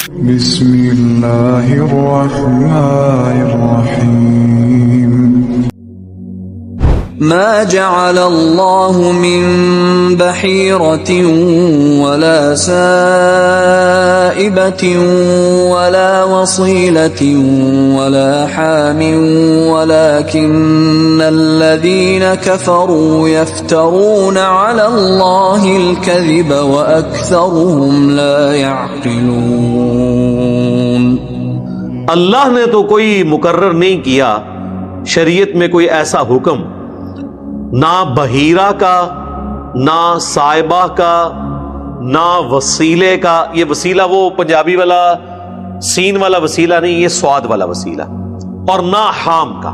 بسم اللہ الرحمن الرحیم ما جعل اللہ من بحیرة ولا سائبة ولا وصیلة ولا حام ولكن الذین کفروا یفترون علی اللہ الکذب واکثرهم لا يعقلون۔ اللہ نے تو کوئی مقرر نہیں کیا شریعت میں کوئی ایسا حکم، نہ بحیرہ کا، نہ صائبہ کا، نہ وسیلے کا۔ یہ وسیلہ وہ پنجابی والا سین والا وسیلہ نہیں، یہ سواد والا وسیلہ، اور نہ حام کا۔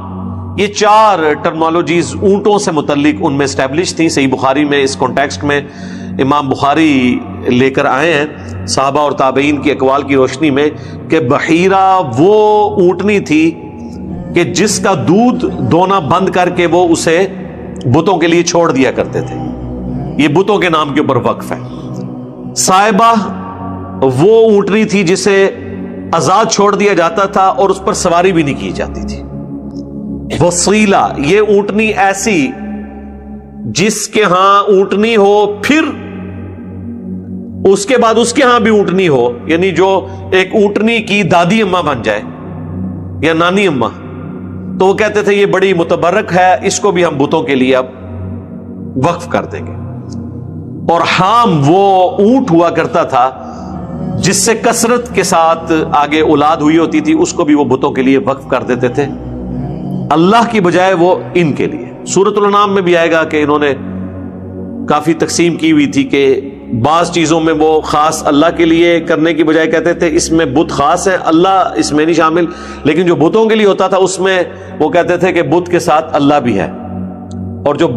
یہ چار ٹرمالوجیز اونٹوں سے متعلق ان میں اسٹیبلش تھی۔ صحیح بخاری میں اس کانٹیکسٹ میں امام بخاری لے کر آئے ہیں صحابہ اور تابعین کی اقوال کی روشنی میں کہ بحیرہ وہ اونٹنی تھی کہ جس کا دودھ دونا بند کر کے وہ اسے بتوں کے لیے چھوڑ دیا کرتے تھے، یہ بتوں کے نام کے اوپر وقف ہے۔ صائبہ وہ اونٹنی تھی جسے آزاد چھوڑ دیا جاتا تھا اور اس پر سواری بھی نہیں کی جاتی تھی۔ وسیلہ یہ اونٹنی ایسی جس کے ہاں اونٹنی ہو، پھر اس کے بعد اس کے ہاں بھی اونٹنی ہو، یعنی جو ایک اونٹنی کی دادی اماں بن جائے یا نانی اماں، تو وہ کہتے تھے یہ بڑی متبرک ہے، اس کو بھی ہم بتوں کے لیے اب وقف کر دیں گے۔ اور حام وہ اونٹ ہوا کرتا تھا جس سے کثرت کے ساتھ آگے اولاد ہوئی ہوتی تھی، اس کو بھی وہ بتوں کے لیے وقف کر دیتے تھے، اللہ کی بجائے وہ ان کے لیے۔ سورۃ الانعام میں بھی آئے گا کہ انہوں نے کافی تقسیم کی ہوئی تھی کہ بعض چیزوں میں وہ خاص اللہ کے لیے کرنے کی بجائے کہتے تھے اس میں بت خاص ہے، اللہ اس میں نہیں شامل، لیکن جو بتوں کے لیے ہوتا تھا اس میں وہ کہتے تھے کہ بت کے ساتھ اللہ بھی ہے، اور جو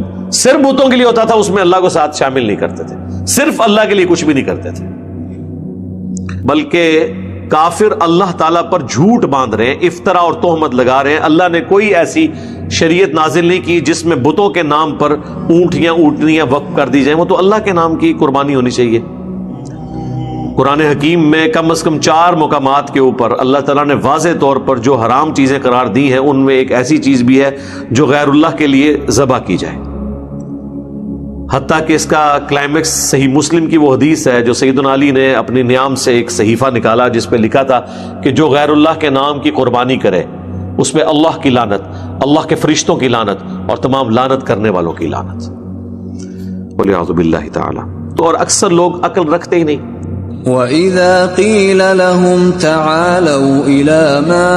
صرف بتوں کے لیے ہوتا تھا اس میں اللہ کو ساتھ شامل نہیں کرتے تھے، صرف اللہ کے لیے کچھ بھی نہیں کرتے تھے۔ بلکہ کافر اللہ تعالیٰ پر جھوٹ باندھ رہے ہیں، افطرا اور تہمت لگا رہے ہیں۔ اللہ نے کوئی ایسی شریعت نازل نہیں کی جس میں بتوں کے نام پر اونٹیاں اونٹنیاں وقف کر دی جائیں، وہ تو اللہ کے نام کی قربانی ہونی چاہیے۔ قرآن حکیم میں کم از کم 4 مقامات کے اوپر اللہ تعالیٰ نے واضح طور پر جو حرام چیزیں قرار دی ہیں ان میں ایک ایسی چیز بھی ہے جو غیر اللہ کے لیے ذبح کی جائے۔ حتیٰ کہ اس کا کلائمیکس صحیح مسلم کی وہ حدیث ہے جو سیدنا علی نے اپنی نیام سے ایک صحیفہ نکالا جس پہ لکھا تھا کہ جو غیر اللہ کے نام کی قربانی کرے اس پہ اللہ کی لعنت، اللہ کے فرشتوں کی لعنت اور تمام لعنت کرنے والوں کی لعنت۔ وَلِعَوْذُ بِاللَّهِ تعالی۔ تو اور اکثر لوگ عقل رکھتے ہی نہیں۔ وَإِذَا قِيلَ لَهُمْ تَعَالَوْا إِلَى مَا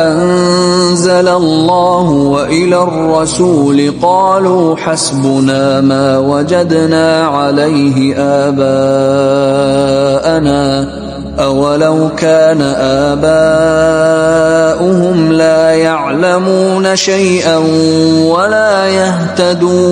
أَنزَلَ اللَّهُ وَإِلَى الرَّسُولِ قَالُوا حَسْبُنَا مَا وَجَدْنَا عَلَيْهِ آبَاءَنَا أَوَلَوْ كَانَ آبَاؤُهُمْ لَا يَعْلَمُونَ شَيْئًا وَلَا يَهْتَدُونَ۔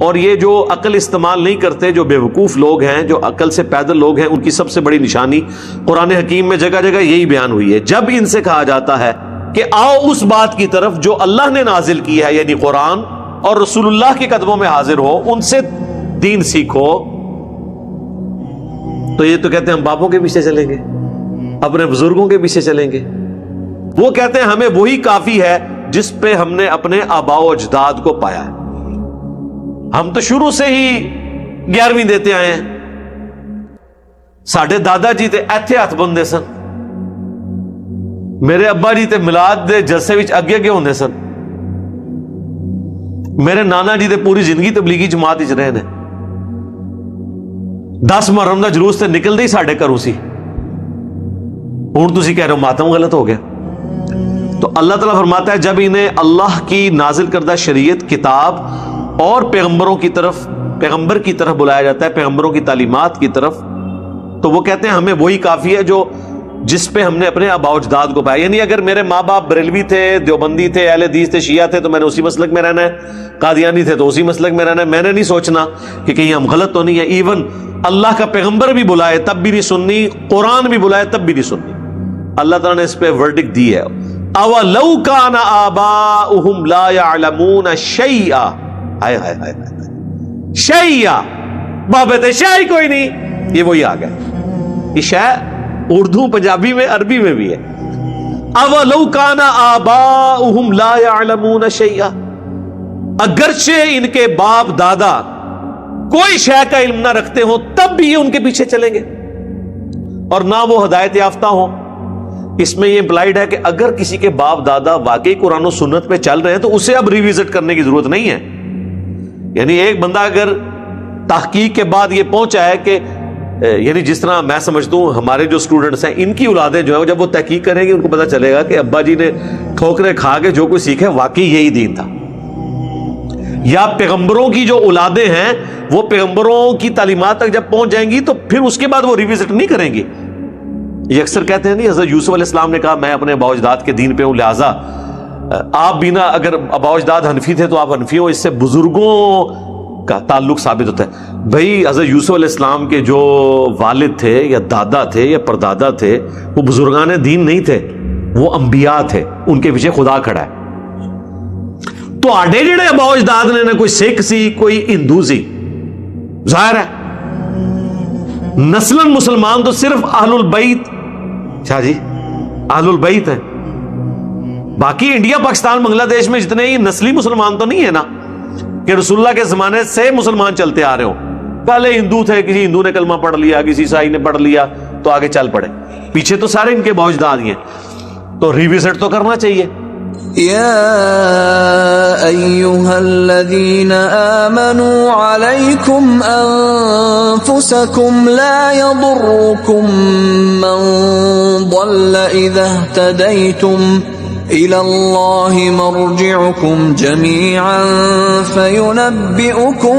اور یہ جو عقل استعمال نہیں کرتے، جو بیوقوف لوگ ہیں، جو عقل سے پیدل لوگ ہیں، ان کی سب سے بڑی نشانی قرآن حکیم میں جگہ جگہ یہی بیان ہوئی ہے۔ جب ان سے کہا جاتا ہے کہ آؤ اس بات کی طرف جو اللہ نے نازل کی ہے، یعنی قرآن، اور رسول اللہ کے قدموں میں حاضر ہو، ان سے دین سیکھو، تو یہ تو کہتے ہیں ہم باپوں کے پیچھے چلیں گے، اپنے بزرگوں کے پیچھے چلیں گے۔ وہ کہتے ہیں ہمیں وہی کافی ہے جس پہ ہم نے اپنے آباء و اجداد کو پایا ہے، ہم تو شروع سے ہی 11ویں دیتے آئے ہیں۔ ساڈے دادا جی تے ایتھے ہاتھ بندے سن، میرے ابا جی تے میلاد دے جلسے وچ اگے اگے ہوندے سن، میرے نانا جی تے پوری زندگی تبلیغی جماعت وچ رہے نے، 10 محرم دا جلوس تے نکلدے ہی ساڈے گھروں سی، ہن تسی کہہ رہے ہو ماتم غلط ہو گیا۔ تو اللہ تعالیٰ فرماتا ہے جب انہیں اللہ کی نازل کردہ شریعت، کتاب اور پیغمبر کی طرف بلایا جاتا ہے، پیغمبروں کی تعلیمات کی طرف، تو وہ کہتے ہیں ہمیں وہی کافی ہے جو جس پہ ہم نے اپنے آباء و اجداد کو پایا۔ یعنی اگر میرے ماں باپ بریلوی تھے، دیوبندی تھے، اہل حدیث تھے، شیعہ تھے، تو میں نے اسی مسلک میں رہنا ہے، قادیانی تھے تو اسی مسلک میں رہنا ہے۔ میں نے نہیں سوچنا کہ کہیں ہم غلط تو نہیں ہے۔ ایون اللہ کا پیغمبر بھی بلائے تب بھی نہیں سننی، قرآن بھی بلائے تب بھی نہیں سننی۔ اللہ تعالیٰ نے اس پہ ورڈکٹ دی ہے، اَوَلَوْ كَانَ آبَاؤُهُمْ لَا يَعْلَمُونَ شَيْئًا، ہائے ہائے ہائے شیعہ، بابے تے شیعہ کوئی نہیں، یہ وہی آ گئے۔ یہ شے اردو پنجابی میں عربی میں بھی ہے. اولو کان آباؤہم لا یعلمون شیئا, اگرچہ ان کے باپ دادا کوئی شے کا علم نہ رکھتے ہوں تب بھی یہ ان کے پیچھے چلیں گے اور نہ وہ ہدایت یافتہ ہوں. اس میں یہ امپلائیڈ ہے کہ اگر کسی کے باپ دادا واقعی قرآن و سنت پہ چل رہے ہیں تو اسے اب ریوزٹ کرنے کی ضرورت نہیں ہے. یعنی ایک بندہ اگر تحقیق کے بعد یہ پہنچا ہے کہ یعنی جس طرح میں سمجھتا ہوں ہمارے جو اسٹوڈنٹس ہیں ان کی اولادیں جو ہیں جب وہ تحقیق کریں گے ان کو پتہ چلے گا کہ ابا جی نے ٹھوکریں کھا کے جو کچھ سیکھے واقعی یہی دین تھا. یا پیغمبروں کی جو اولادیں ہیں وہ پیغمبروں کی تعلیمات تک جب پہنچ جائیں گی تو پھر اس کے بعد وہ ریوزٹ نہیں کریں گی. یہ اکثر کہتے ہیں نہیں, حضرت یوسف علیہ السلام نے کہا میں اپنے ابا اجداد کے دین پہ ہوں, لہٰذا آپ بھی نہ, اگر ابا اجداد حنفی تھے تو آپ حنفی ہو, اس سے بزرگوں کا تعلق ثابت ہوتا ہے. بھائی حضرت یوسف علیہ السلام کے جو والد تھے یا دادا تھے یا پردادا تھے وہ بزرگان دین نہیں تھے, وہ انبیاء تھے, ان کے پیچھے خدا کھڑا ہے. تو آڈے جڑے ابا اجداد نے نہ کوئی سکھ سی کوئی ہندو سی, ظاہر ہے نسلاً مسلمان تو صرف اہل البیت, شاہ جی اہل البیت ہیں. باقی انڈیا پاکستان بنگلہ دیش میں جتنے ہی نسلی مسلمان تو نہیں ہے نا کہ رسول اللہ کے زمانے سے مسلمان چلتے آ رہے ہوں. پہلے ہندو تھے, کسی ہندو نے کلمہ پڑھ لیا, کسی عیسائی نے پڑھ لیا تو آگے چل پڑے, پیچھے تو سارے ان کے باوجداد ہی ہیں. تو ریوزٹ تو کرنا چاہیے. يا أيها الذين آمنوا عليكم أنفسكم لا يضركم من ضل إذا اهتديتم إلى الله مرجعكم جميعا فينبئكم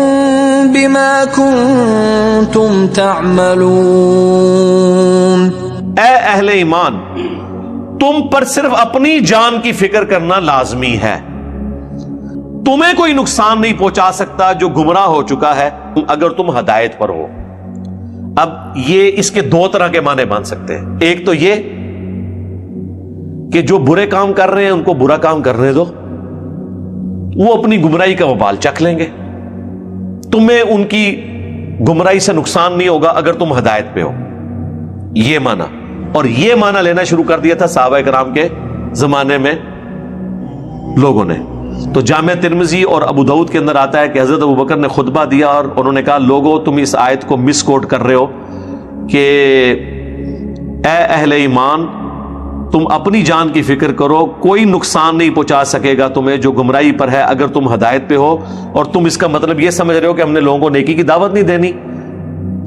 بما كنتم تعملون. اے اہل ایمان, تم پر صرف اپنی جان کی فکر کرنا لازمی ہے. تمہیں کوئی نقصان نہیں پہنچا سکتا جو گمراہ ہو چکا ہے اگر تم ہدایت پر ہو. اب یہ اس کے دو طرح کے معنی بن سکتے ہیں. ایک تو یہ کہ جو برے کام کر رہے ہیں ان کو برا کام کرنے دو, وہ اپنی گمراہی کا وبال چکھ لیں گے, تمہیں ان کی گمراہی سے نقصان نہیں ہوگا اگر تم ہدایت پہ ہو. یہ معنی, اور یہ معنی لینا شروع کر دیا تھا صحابہ کرام کے زمانے میں لوگوں نے. تو جامع ترمذی اور ابو داؤد کے اندر آتا ہے کہ حضرت ابوبکر نے خطبہ دیا اور انہوں نے کہا لوگوں تم اس آیت کو مس کوٹ کر رہے ہو کہ اے اہل ایمان تم اپنی جان کی فکر کرو, کوئی نقصان نہیں پہنچا سکے گا تمہیں جو گمراہی پر ہے اگر تم ہدایت پہ ہو. اور تم اس کا مطلب یہ سمجھ رہے ہو کہ ہم نے لوگوں کو نیکی کی دعوت نہیں دینی.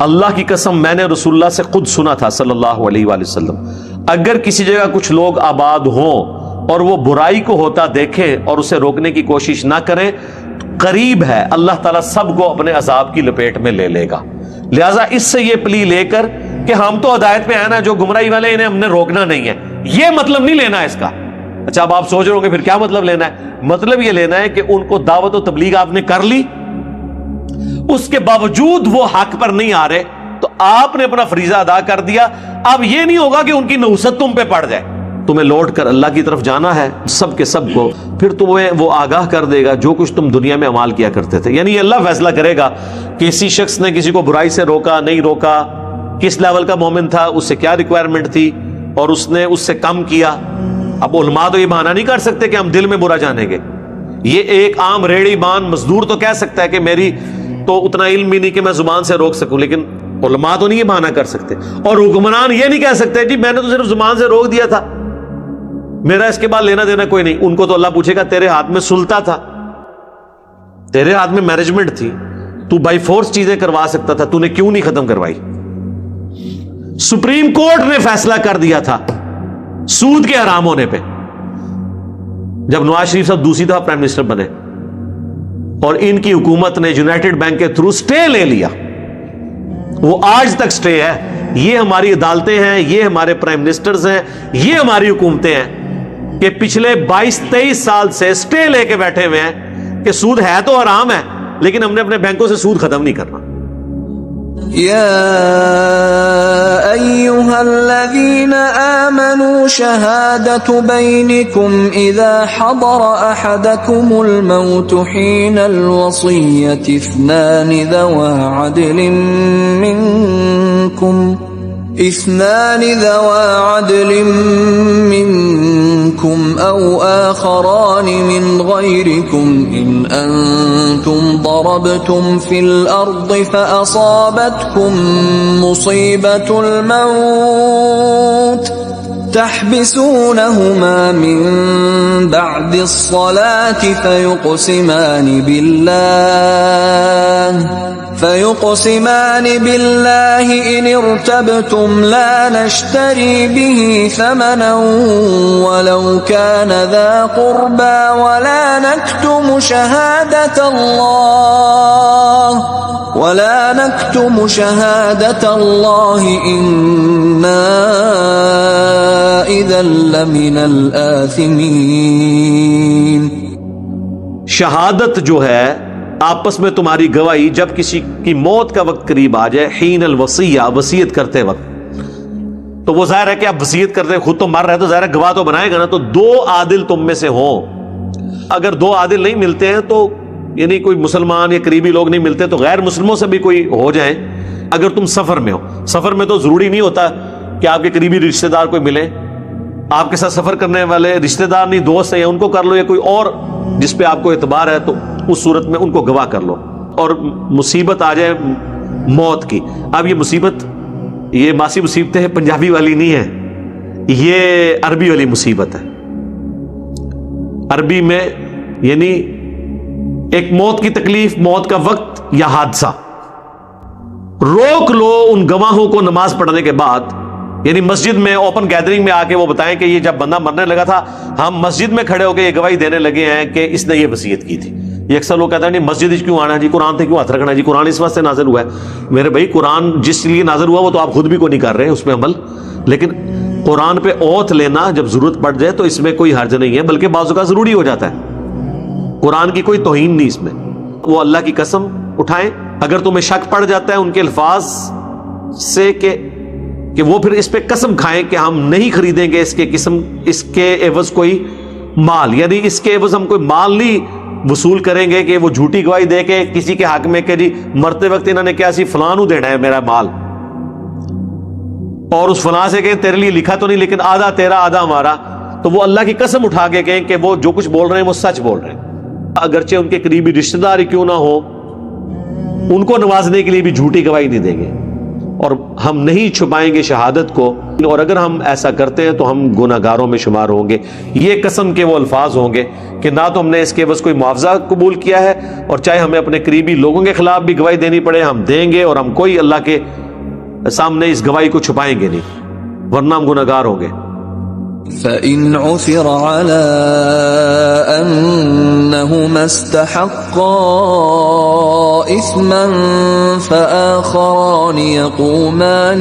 اللہ کی قسم میں نے رسول اللہ سے خود سنا تھا صلی اللہ علیہ وآلہ وسلم, اگر کسی جگہ کچھ لوگ آباد ہوں اور وہ برائی کو ہوتا دیکھیں اور اسے روکنے کی کوشش نہ کریں, قریب ہے اللہ تعالیٰ سب کو اپنے عذاب کی لپیٹ میں لے لے گا. لہٰذا اس سے یہ پلی لے کر کہ ہم تو ہدایت پہ ہیں نا, جو گمراہی والے انہیں ہم نے روکنا نہیں ہے, یہ مطلب نہیں لینا ہے اس کا. اچھا اب آپ سوچ رہے ہوں گے پھر کیا مطلب لینا ہے؟ مطلب یہ لینا ہے کہ ان کو دعوت و تبلیغ آپ نے کر لی, اس کے باوجود وہ حق پر نہیں آ رہے تو آپ نے اپنا فریضہ ادا کر دیا. اب یہ نہیں ہوگا کہ ان کی نحوست تم پہ پڑ جائے, تمہیں لوٹ کر اللہ کی طرف جانا ہے سب کے سب کو, پھر تمہیں وہ آگاہ کر دے گا جو کچھ تم دنیا میں عمال کیا کرتے تھے. یعنی اللہ فیصلہ کرے گا کہ کسی شخص نے کسی کو برائی سے روکا نہیں روکا, کس لیول کا مومن تھا, اس سے کیا ریکوائرمنٹ تھی اور اس نے اس سے کم کیا. اب علماء تو یہ بہانہ نہیں کر سکتے کہ ہم دل میں برا جانیں گے. یہ ایک عام ریڑھی بان مزدور تو کہہ سکتا ہے کہ میری تو اتنا علم بھی نہیں کہ میں زبان سے روک سکوں, لیکن علماء تو نہیں یہ بہانہ کر سکتے. اور حکمران یہ نہیں کہہ سکتے جی میں نے تو صرف زبان سے روک دیا تھا, میرا اس کے بعد لینا دینا کوئی نہیں. ان کو تو اللہ پوچھے گا تیرے ہاتھ میں سلطہ تھا, تیرے ہاتھ میں مینجمنٹ تھی, تو بائی فورس چیزیں کروا سکتا تھا, تو نے کیوں نہیں ختم کروائی؟ سپریم کورٹ نے فیصلہ کر دیا تھا سود کے حرام ہونے پہ جب نواز شریف صاحب دوسری دفعہ پرائم منسٹر بنے, اور ان کی حکومت نے یونائٹڈ بینک کے تھرو سٹے لے لیا, وہ آج تک سٹے ہے. یہ ہماری عدالتیں ہیں, یہ ہمارے پرائم منسٹرز ہیں, یہ ہماری حکومتیں ہیں کہ پچھلے 22-23 سال سے سٹے لے کے بیٹھے ہوئے ہیں کہ سود ہے تو حرام ہے لیکن ہم نے اپنے بینکوں سے سود ختم نہیں کرنا. يا أيها الذين آمنوا شهادة بينكم إذا حضر أحدكم الموت حين الوصية اثنان ذوى عدل منكم اثنان ذوا عدل منكم أو آخران من غيركم إن أنتم ضربتم في الأرض فأصابتكم مصيبة الموت تحبسونهما من بعد الصلاة فيقسمان بالله إن ارتبتم لا نشتري به ثمنا ولو كان ذا قربى ولا نكتم شهادة الله إنا إذا لمن الآثمين. شہادت جو ہے آپس میں تمہاری گواہی جب کسی کی موت کا وقت قریب آ جائے، حین الوصیہ، وصیت کرتے وقت. تو وہ ظاہر ہے کہ آپ وصیت کرتے خود تو مر رہے تو ظاہر ہے گواہ تو بنائے گا نا. تو دو عادل تم میں سے ہوں. اگر دو عادل نہیں ملتے ہیں تو یعنی کوئی مسلمان یا قریبی لوگ نہیں ملتے تو غیر مسلموں سے بھی کوئی ہو جائیں. اگر تم سفر میں ہو، سفر میں تو ضروری نہیں ہوتا کہ آپ کے قریبی رشتہ دار کوئی ملے. آپ کے ساتھ سفر کرنے والے رشتہ دار نہیں، دوست ہیں، ان کو کر لو، یا کوئی اور جس پہ آپ کو اعتبار ہے تو اس صورت میں ان کو گواہ کر لو. اور مصیبت آ جائے موت کی. اب یہ مصیبت، یہ ماسی مصیبتیں ہیں، پنجابی والی نہیں ہے، یہ عربی والی مصیبت ہے. عربی میں یعنی ایک موت کی تکلیف، موت کا وقت یا حادثہ. روک لو ان گواہوں کو نماز پڑھنے کے بعد. یعنی مسجد میں اوپن گیدرنگ میں آ کے وہ بتائیں کہ یہ جب بندہ مرنے لگا تھا ہم مسجد میں کھڑے ہو کے یہ گواہی دینے لگے ہیں کہ اس نے یہ وصیت کی تھی. یہ اکثر لوگ کہتے ہیں نہیں مسجد کیوں آنا ہے جی، قرآن سے کیوں ہاتھ رکھنا ہے جی، قرآن اس واسطے نازل ہوا ہے. میرے بھائی قرآن جس لیے نازل ہوا وہ تو آپ خود بھی کو نہیں کر رہے اس میں عمل، لیکن قرآن پہ اوتھ لینا جب ضرورت پڑ جائے تو اس میں کوئی حرج نہیں ہے، بلکہ بعض اوقات ضروری ہو جاتا ہے. قرآن کی کوئی توہین نہیں اس میں. وہ اللہ کی قسم اٹھائیں. اگر تمہیں شک پڑ جاتا ہے ان کے الفاظ سے کہ وہ پھر اس پہ قسم کھائیں کہ ہم نہیں خریدیں گے اس کے عوض کوئی مال، یعنی اس کے عوض ہم کوئی مال نہیں وصول کریں گے کہ وہ جھوٹی گواہی دے کے کسی کے حق میں کہ جی مرتے وقت انہوں نے کیا سی فلاں نو دینا ہے میرا مال، اور اس فلاں سے کہیں تیرے لیے لکھا تو نہیں لیکن آدھا تیرا آدھا ہمارا. تو وہ اللہ کی قسم اٹھا کے کہیں کہ وہ جو کچھ بول رہے ہیں وہ سچ بول رہے ہیں. اگرچہ ان کے قریبی رشتہ دار کیوں نہ ہو، ان کو نوازنے کے لیے بھی جھوٹی گواہی نہیں دیں گے. اور ہم نہیں چھپائیں گے شہادت کو، اور اگر ہم ایسا کرتے ہیں تو ہم گناہگاروں میں شمار ہوں گے. یہ قسم کے وہ الفاظ ہوں گے کہ نہ تو ہم نے اس کے بس کوئی معاوضہ قبول کیا ہے، اور چاہے ہمیں اپنے قریبی لوگوں کے خلاف بھی گواہی دینی پڑے ہم دیں گے، اور ہم کوئی اللہ کے سامنے اس گواہی کو چھپائیں گے نہیں، ورنہ ہم گناہگار ہوں گے. فَإِنْ عُثِرَ عَلَىٰ أَنَّهُمَا اسْتَحَقَّا إِثْمًا فَآخَرَانِ يَقُومَانِ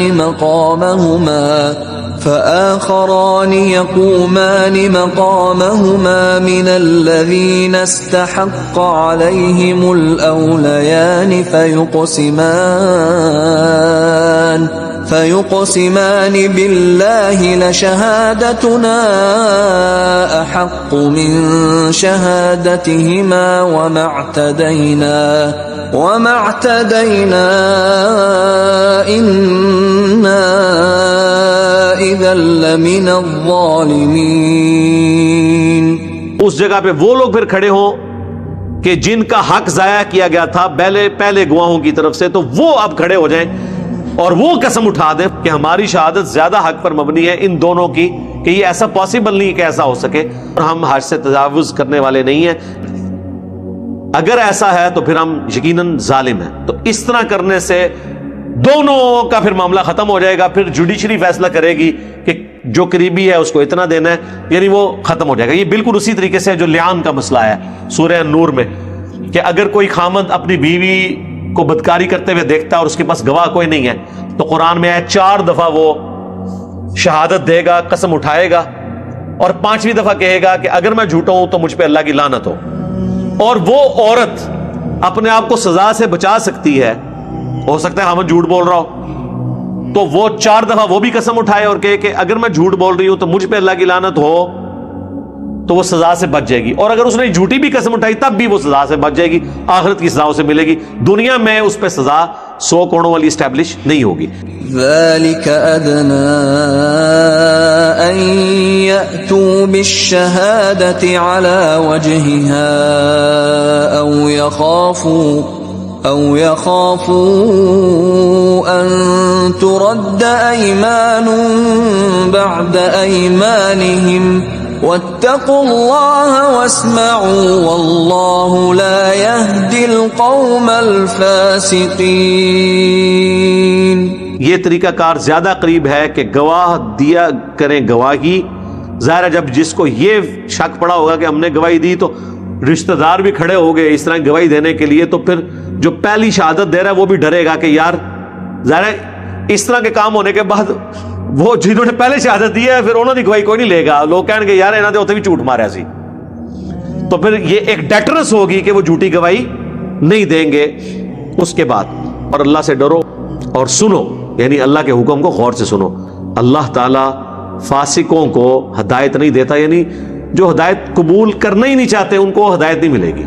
مَقَامَهُمَا مِنَ الَّذِينَ اسْتَحَقَّ عَلَيْهِمُ الْأَوْلَيَانِ فيقسمان بالله لشهادتنا أحق من شهادتهما وما اعتدينا إنا إذا لمن الظالمين. اس جگہ پہ وہ لوگ پھر کھڑے ہوں کہ جن کا حق ضائع کیا گیا تھا پہلے گواہوں کی طرف سے، تو وہ اب کھڑے ہو جائیں اور وہ قسم اٹھا دیں کہ ہماری شہادت زیادہ حق پر مبنی ہے ان دونوں کی، کہ یہ ایسا پاسبل نہیں کہ ایسا ہو سکے، اور ہم حد سے تجاوز کرنے والے نہیں ہیں. اگر ایسا ہے تو پھر ہم یقیناً ظالم ہیں. تو اس طرح کرنے سے دونوں کا پھر معاملہ ختم ہو جائے گا. پھر جوڈیشری فیصلہ کرے گی کہ جو قریبی ہے اس کو اتنا دینا ہے، یعنی وہ ختم ہو جائے گا. یہ بالکل اسی طریقے سے جو لیان کا مسئلہ ہے سورہ نور میں، کہ اگر کوئی خامد اپنی بیوی کو بدکاری کرتے ہوئے دیکھتا ہے اور اس کے پاس گواہ کوئی نہیں ہے، تو قرآن میں ہے 4 دفعہ وہ شہادت دے گا، قسم اٹھائے گا، اور 5ویں دفعہ کہے گا کہ اگر میں جھوٹا ہوں تو مجھ پہ اللہ کی لعنت ہو. اور وہ عورت اپنے آپ کو سزا سے بچا سکتی ہے، ہو سکتا ہے ہم جھوٹ بول رہا ہو، تو وہ 4 دفعہ وہ بھی قسم اٹھائے اور کہے کہ اگر میں جھوٹ بول رہی ہوں تو مجھ پہ اللہ کی لعنت ہو، تو وہ سزا سے بچ جائے گی، اور اگر اس نے جھوٹی بھی قسم اٹھائی تب بھی وہ سزا سے بچ جائے گی، آخرت کی سزا اسے ملے گی، دنیا میں اس پہ سزا 100 کوڑوں والی اسٹیبلش نہیں ہوگی۔ ذلك أدنى أن يأتوا بالشهادة على وجهها أو يخافوا أن ترد أيمان بعد أيمانهم واتقوا الله واسمعوا والله لا يهدي القوم الفاسقين۔ یہ طریقہ کار زیادہ قریب ہے کہ گواہ دیا کریں گواہی۔ ظاہر ہے جب جس کو یہ شک پڑا ہوگا کہ ہم نے گواہی دی تو رشتہ دار بھی کھڑے ہو گئے اس طرح گواہی دینے کے لیے، تو پھر جو پہلی شہادت دے رہا ہے وہ بھی ڈرے گا کہ یار ظاہر ہے اس طرح کے کام ہونے کے بعد وہ جنہوں نے پہلے شہادت دی ہے پھر انہوں نے گواہی کوئی نہیں لے گا، لوگ کہیں گے یار انہوں نے ہوتے بھی جھوٹ مارا سی، تو پھر یہ ایک ڈیٹرنس ہوگی کہ وہ جھوٹی گواہی نہیں دیں گے۔ اس کے بعد اور اللہ سے ڈرو اور سنو، یعنی اللہ کے حکم کو غور سے سنو۔ اللہ تعالیٰ فاسقوں کو ہدایت نہیں دیتا، یعنی جو ہدایت قبول کرنا ہی نہیں چاہتے ان کو ہدایت نہیں ملے گی۔